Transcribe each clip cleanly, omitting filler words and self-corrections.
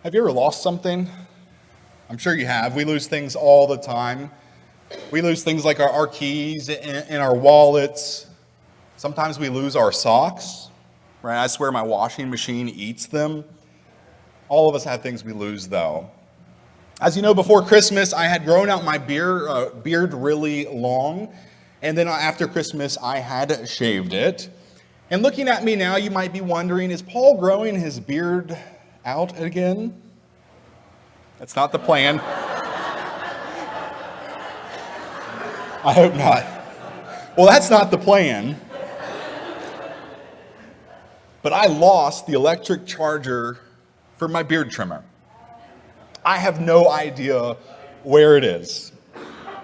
Have you ever lost something? I'm sure you have. We lose things all the time. We lose things like our keys and our wallets. Sometimes we lose our socks, right? I swear my washing machine eats them. All of us have things we lose, though. As you know, before Christmas, I had grown out my beard really long. And then after Christmas, I had shaved it. And looking at me now, you might be wondering, is Paul growing his beard out again? That's not the plan. I hope not. Well, that's not the plan. But I lost the electric charger for my beard trimmer. I have no idea where it is.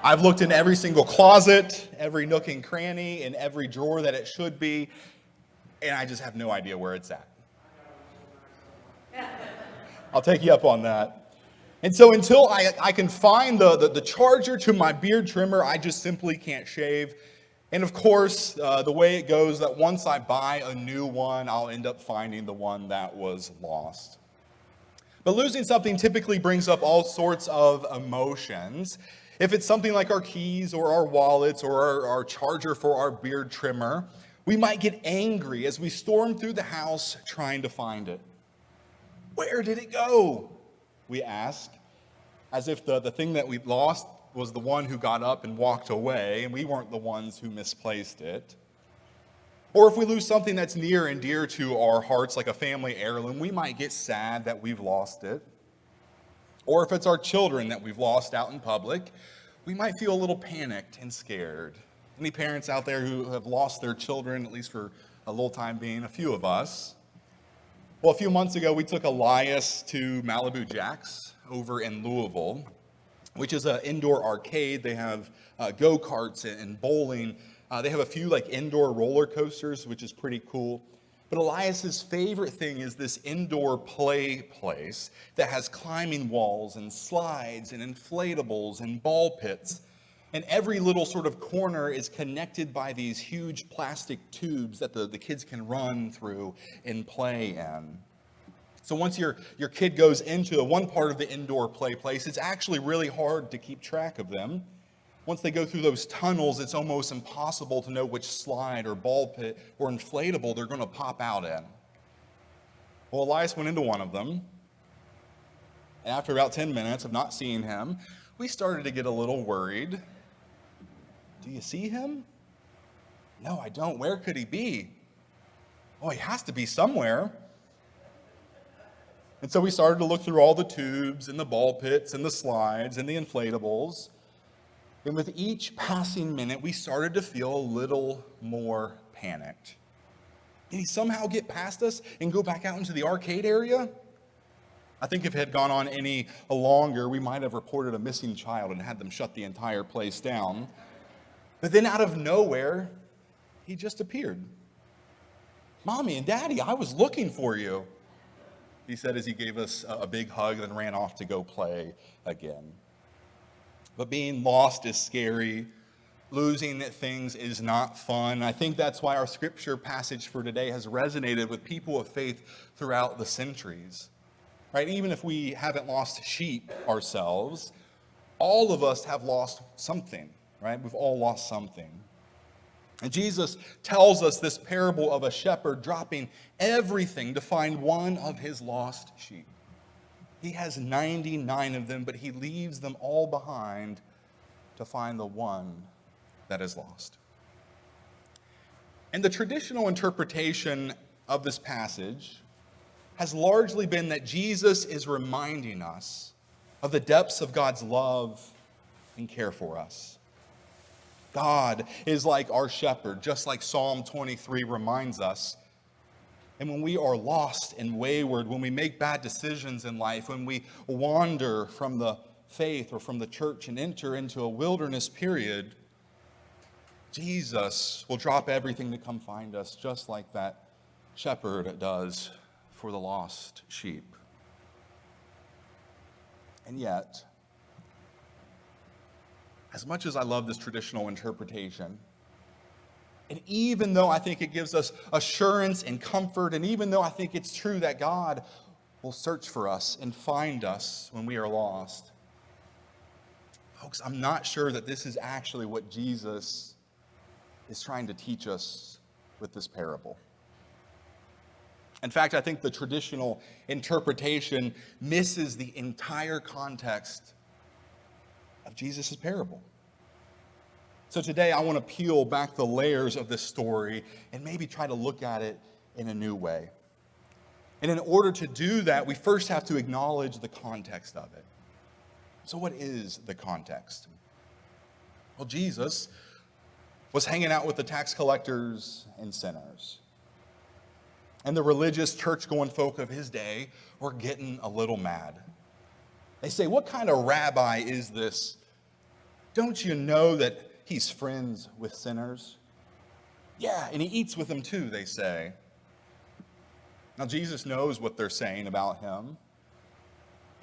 I've looked in every single closet, every nook and cranny, in every drawer that it should be, and I just have no idea where it's at. I'll take you up on that. And so until I can find the charger to my beard trimmer, I just simply can't shave. And of course, the way it goes, that once I buy a new one, I'll end up finding the one that was lost. But losing something typically brings up all sorts of emotions. If it's something like our keys or our wallets or our charger for our beard trimmer, we might get angry as we storm through the house trying to find it. Where did it go? We ask, as if the thing that we lost was the one who got up and walked away, and we weren't the ones who misplaced it. Or if we lose something that's near and dear to our hearts, like a family heirloom, we might get sad that we've lost it. Or if it's our children that we've lost out in public, we might feel a little panicked and scared. Any parents out there who have lost their children, at least for a little time being? A few of us. Well, a few months ago, we took Elias to Malibu Jack's over in Louisville, which is an indoor arcade. They have go-karts and bowling. They have a few indoor roller coasters, which is pretty cool. But Elias's favorite thing is this indoor play place that has climbing walls and slides and inflatables and ball pits. And every little sort of corner is connected by these huge plastic tubes that the kids can run through and play in. So once your kid goes into one part of the indoor play place, it's actually really hard to keep track of them. Once they go through those tunnels, it's almost impossible to know which slide or ball pit or inflatable they're going to pop out in. Well, Elias went into one of them, and after about 10 minutes of not seeing him, we started to get a little worried. Do you see him? No, I don't. Where could he be? Oh, he has to be somewhere. And so we started to look through all the tubes and the ball pits and the slides and the inflatables. And with each passing minute, we started to feel a little more panicked. Did he somehow get past us and go back out into the arcade area? I think if it had gone on any longer, we might have reported a missing child and had them shut the entire place down. But then out of nowhere, he just appeared. Mommy and Daddy, I was looking for you, he said as he gave us a big hug and ran off to go play again. But being lost is scary. Losing things is not fun. I think that's why our scripture passage for today has resonated with people of faith throughout the centuries. Right? Even if we haven't lost sheep ourselves, all of us have lost something. Right? We've all lost something. And Jesus tells us this parable of a shepherd dropping everything to find one of his lost sheep. He has 99 of them, but he leaves them all behind to find the one that is lost. And the traditional interpretation of this passage has largely been that Jesus is reminding us of the depths of God's love and care for us. God is like our shepherd, just like Psalm 23 reminds us. And when we are lost and wayward, when we make bad decisions in life, when we wander from the faith or from the church and enter into a wilderness period, Jesus will drop everything to come find us, just like that shepherd does for the lost sheep. And yet, as much as I love this traditional interpretation, and even though I think it gives us assurance and comfort, and even though I think it's true that God will search for us and find us when we are lost. Folks, I'm not sure that this is actually what Jesus is trying to teach us with this parable. In fact, I think the traditional interpretation misses the entire context of Jesus' parable. So today I want to peel back the layers of this story and maybe try to look at it in a new way. And in order to do that, we first have to acknowledge the context of it. So what is the context? Well, Jesus was hanging out with the tax collectors and sinners. And the religious church-going folk of his day were getting a little mad. They say, "What kind of rabbi is this? Don't you know that he's friends with sinners?" "Yeah, and he eats with them too," they say. Now, Jesus knows what they're saying about him.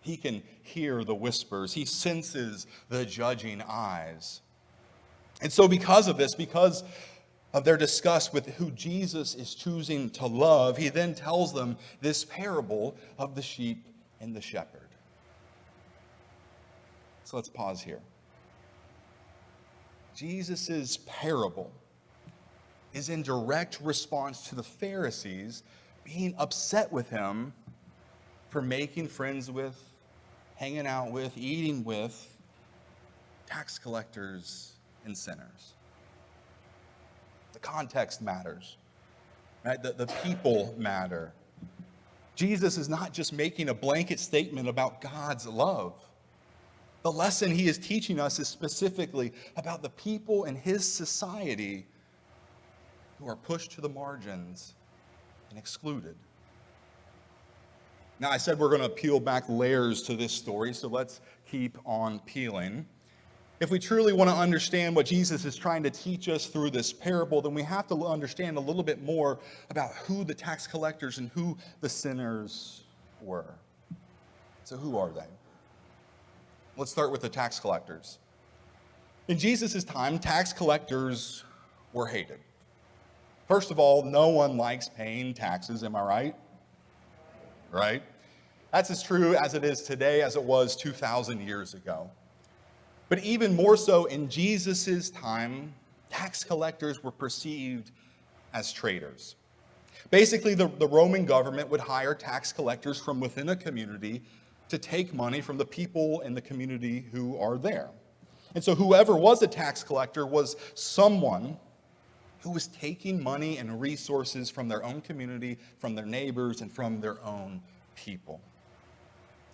He can hear the whispers. He senses the judging eyes. And so because of this, because of their disgust with who Jesus is choosing to love, he then tells them this parable of the sheep and the shepherd. So let's pause here. Jesus' parable is in direct response to the Pharisees being upset with him for making friends with, hanging out with, eating with tax collectors and sinners. The context matters, right? The people matter. Jesus is not just making a blanket statement about God's love. The lesson he is teaching us is specifically about the people in his society who are pushed to the margins and excluded. Now, I said we're going to peel back layers to this story, so let's keep on peeling. If we truly want to understand what Jesus is trying to teach us through this parable, then we have to understand a little bit more about who the tax collectors and who the sinners were. So who are they? Let's start with the tax collectors. In Jesus' time, tax collectors were hated. First of all, no one likes paying taxes, am I right? Right? That's as true as it is today as it was 2,000 years ago. But even more so in Jesus' time, tax collectors were perceived as traitors. Basically, the Roman government would hire tax collectors from within a community to take money from the people in the community who are there. And so whoever was a tax collector was someone who was taking money and resources from their own community, from their neighbors, and from their own people.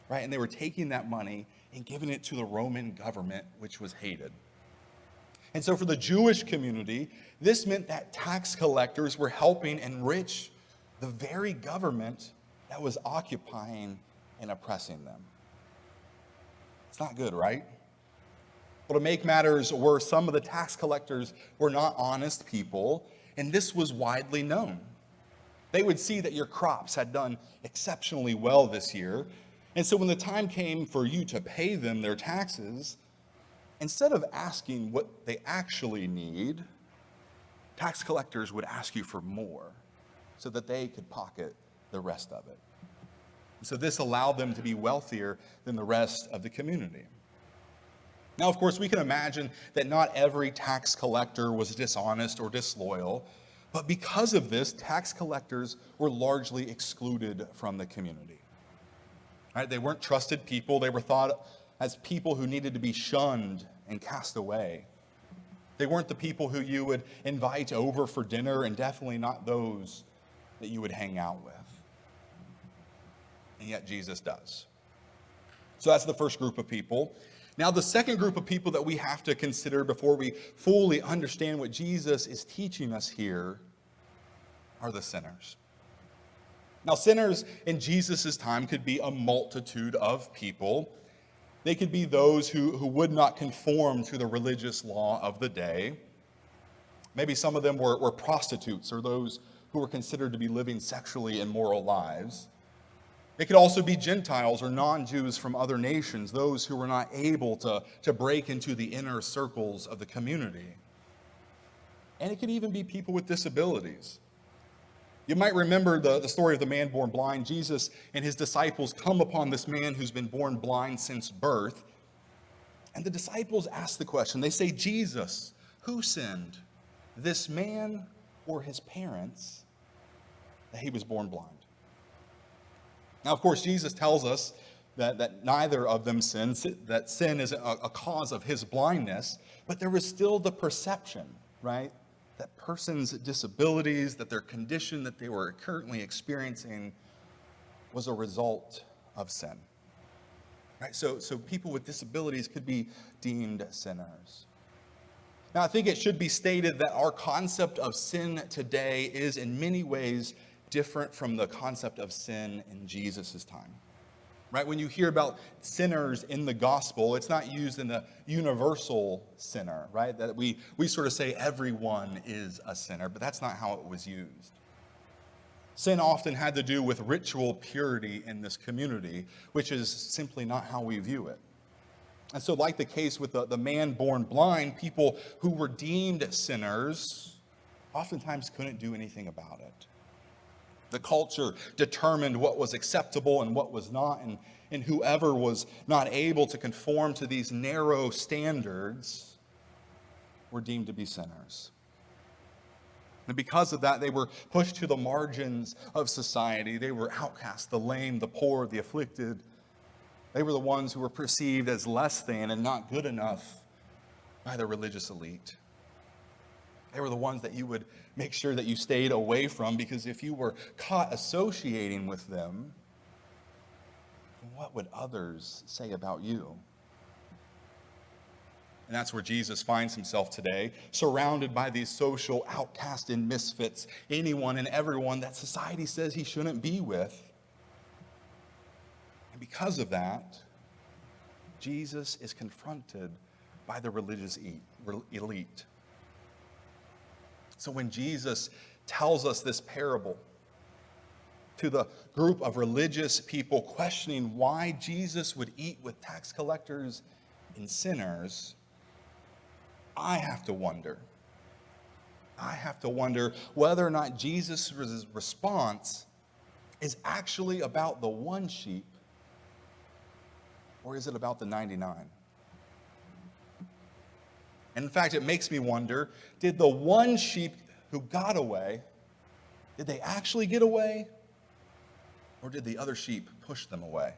Right? And they were taking that money and giving it to the Roman government, which was hated. And so for the Jewish community, this meant that tax collectors were helping enrich the very government that was occupying and oppressing them. It's not good, right? Well, to make matters worse, some of the tax collectors were not honest people, and this was widely known. They would see that your crops had done exceptionally well this year, and so when the time came for you to pay them their taxes, instead of asking what they actually need, tax collectors would ask you for more so that they could pocket the rest of it. So this allowed them to be wealthier than the rest of the community. Now, of course, we can imagine that not every tax collector was dishonest or disloyal, but because of this, tax collectors were largely excluded from the community. Right? They weren't trusted people. They were thought as people who needed to be shunned and cast away. They weren't the people who you would invite over for dinner, and definitely not those that you would hang out with. And yet Jesus does. So that's the first group of people. Now, the second group of people that we have to consider before we fully understand what Jesus is teaching us here are the sinners. Now, sinners in Jesus' time could be a multitude of people. They could be those who would not conform to the religious law of the day. Maybe some of them were prostitutes, or those who were considered to be living sexually immoral lives. It could also be Gentiles or non-Jews from other nations, those who were not able to break into the inner circles of the community. And it could even be people with disabilities. You might remember the story of the man born blind. Jesus and his disciples come upon this man who's been born blind since birth. And the disciples ask the question. They say, Jesus, who sinned, this man or his parents, that he was born blind? Now, of course, Jesus tells us that neither of them sinned, that sin is a cause of his blindness, but there was still the perception, right? That person's disabilities, that their condition that they were currently experiencing was a result of sin. Right? So people with disabilities could be deemed sinners. Now, I think it should be stated that our concept of sin today is in many ways different from the concept of sin in Jesus' time. Right? When you hear about sinners in the gospel, it's not used in the universal sinner, right? That we sort of say everyone is a sinner, but that's not how it was used. Sin often had to do with ritual purity in this community, which is simply not how we view it. And so, like the case with the man born blind, people who were deemed sinners oftentimes couldn't do anything about it. The culture determined what was acceptable and what was not, and whoever was not able to conform to these narrow standards were deemed to be sinners. And because of that, they were pushed to the margins of society. They were outcast, the lame, the poor, the afflicted. They were the ones who were perceived as less than and not good enough by the religious elite. They were the ones that you would make sure that you stayed away from, because if you were caught associating with them, what would others say about you? And that's where Jesus finds himself today, surrounded by these social outcasts and misfits, anyone and everyone that society says he shouldn't be with. And because of that, Jesus is confronted by the religious elite. So when Jesus tells us this parable to the group of religious people questioning why Jesus would eat with tax collectors and sinners, I have to wonder whether or not Jesus' response is actually about the one sheep, or is it about the 99? And in fact, it makes me wonder, did the one sheep who got away, did they actually get away? Or did the other sheep push them away?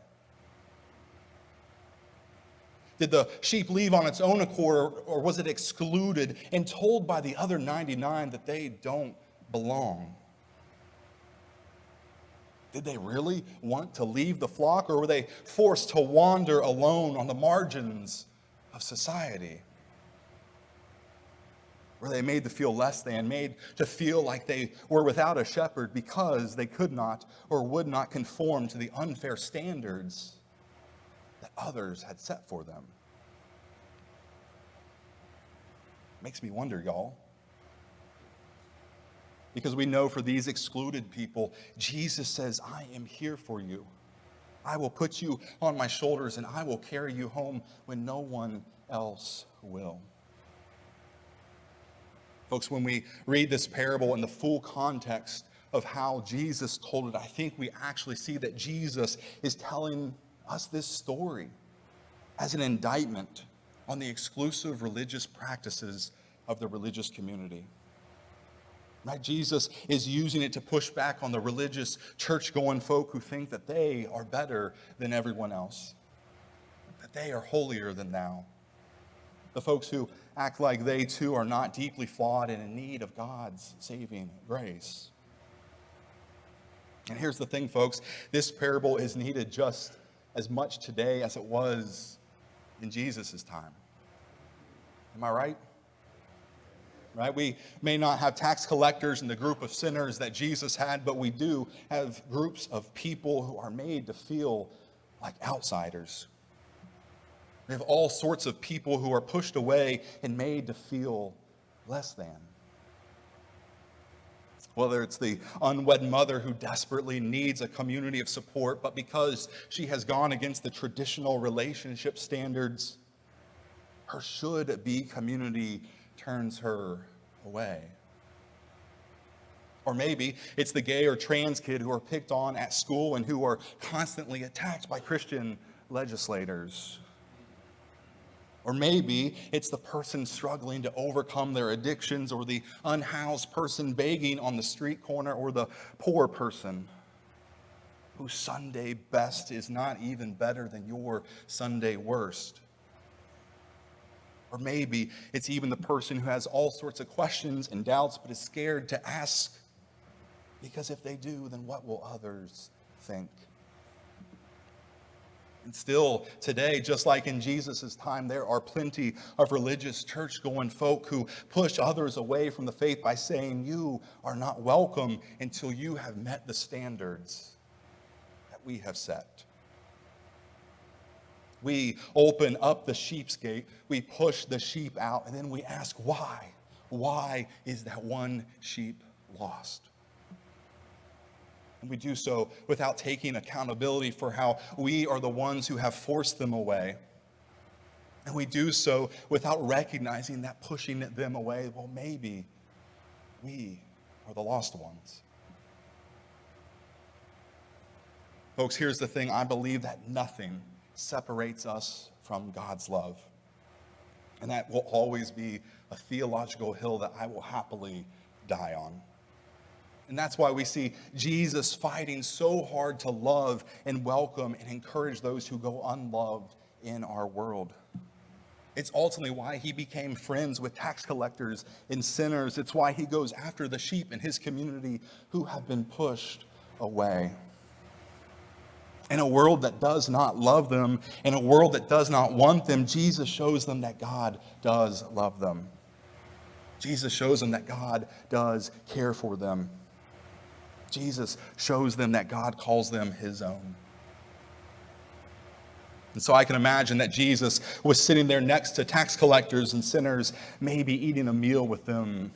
Did the sheep leave on its own accord, or was it excluded and told by the other 99 that they don't belong? Did they really want to leave the flock, or were they forced to wander alone on the margins of society? Were they made to feel less than, made to feel like they were without a shepherd because they could not or would not conform to the unfair standards that others had set for them? Makes me wonder, y'all. Because we know for these excluded people, Jesus says, I am here for you. I will put you on my shoulders and I will carry you home when no one else will. Folks, when we read this parable in the full context of how Jesus told it, I think we actually see that Jesus is telling us this story as an indictment on the exclusive religious practices of the religious community. Right? Jesus is using it to push back on the religious church-going folk who think that they are better than everyone else, that they are holier than thou. The folks who act like they too are not deeply flawed and in need of God's saving grace. And here's the thing, folks. This parable is needed just as much today as it was in Jesus' time. Am I right? Right? We may not have tax collectors in the group of sinners that Jesus had, but we do have groups of people who are made to feel like outsiders. We have all sorts of people who are pushed away and made to feel less than. Whether it's the unwed mother who desperately needs a community of support, but because she has gone against the traditional relationship standards, her should-be community turns her away. Or maybe it's the gay or trans kid who are picked on at school and who are constantly attacked by Christian legislators. Or maybe it's the person struggling to overcome their addictions, or the unhoused person begging on the street corner, or the poor person whose Sunday best is not even better than your Sunday worst. Or maybe it's even the person who has all sorts of questions and doubts but is scared to ask, because if they do, then what will others think? And still today, just like in Jesus' time, there are plenty of religious church-going folk who push others away from the faith by saying, you are not welcome until you have met the standards that we have set. We open up the sheep's gate, we push the sheep out, and then we ask why? Why is that one sheep lost? And we do so without taking accountability for how we are the ones who have forced them away. And we do so without recognizing that pushing them away, well, maybe we are the lost ones. Folks, here's the thing. I believe that nothing separates us from God's love. And that will always be a theological hill that I will happily die on. And that's why we see Jesus fighting so hard to love and welcome and encourage those who go unloved in our world. It's ultimately why he became friends with tax collectors and sinners. It's why he goes after the sheep in his community who have been pushed away. In a world that does not love them, in a world that does not want them, Jesus shows them that God does love them. Jesus shows them that God does care for them. Jesus shows them that God calls them his own. And so I can imagine that Jesus was sitting there next to tax collectors and sinners, maybe eating a meal with them,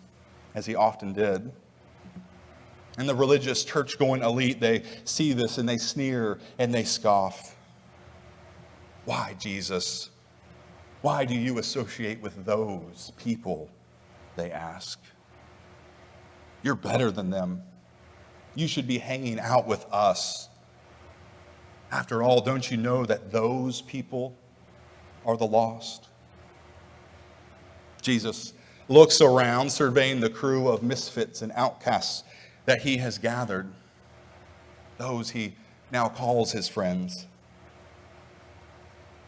as he often did. And the religious church-going elite, they see this and they sneer and they scoff. Why, Jesus? Why do you associate with those people? They ask. You're better than them. You should be hanging out with us. After all, don't you know that those people are the lost? Jesus looks around, surveying the crew of misfits and outcasts that he has gathered, those he now calls his friends.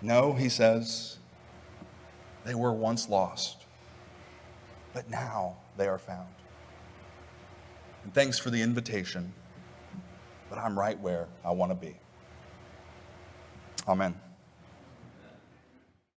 No, he says, they were once lost, but now they are found. And thanks for the invitation, but I'm right where I want to be. Amen.